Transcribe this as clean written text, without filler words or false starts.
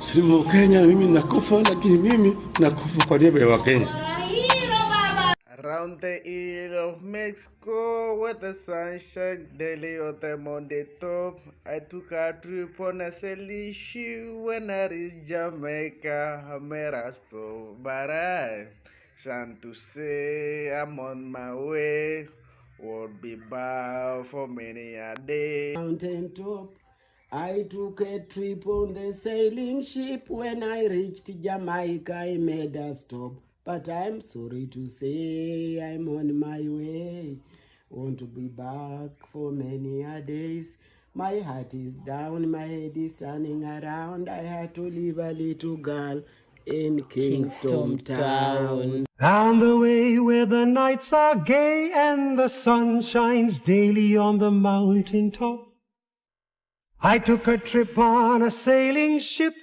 Silimu Kenya, mimi nakufa, lakini mimi nakufa kwa niaba ya Wakenya. Around the hill of Mexico, where the sun shines daily on them on the top, I took a trip on a sailing ship. When I reached Jamaica, I met a stop, but I shan't to say I'm on my way. Won't be back for many a day. Mountain top, I took a trip on the sailing ship. When I reached Jamaica, I made a stop. But I'm sorry to say I'm on my way. Won't be back for many a days. My heart is down, my head is turning around. I had to leave a little girl in Kingston Town. Down the way where the nights are gay and the sun shines daily on the mountain top, I took a trip on a sailing ship.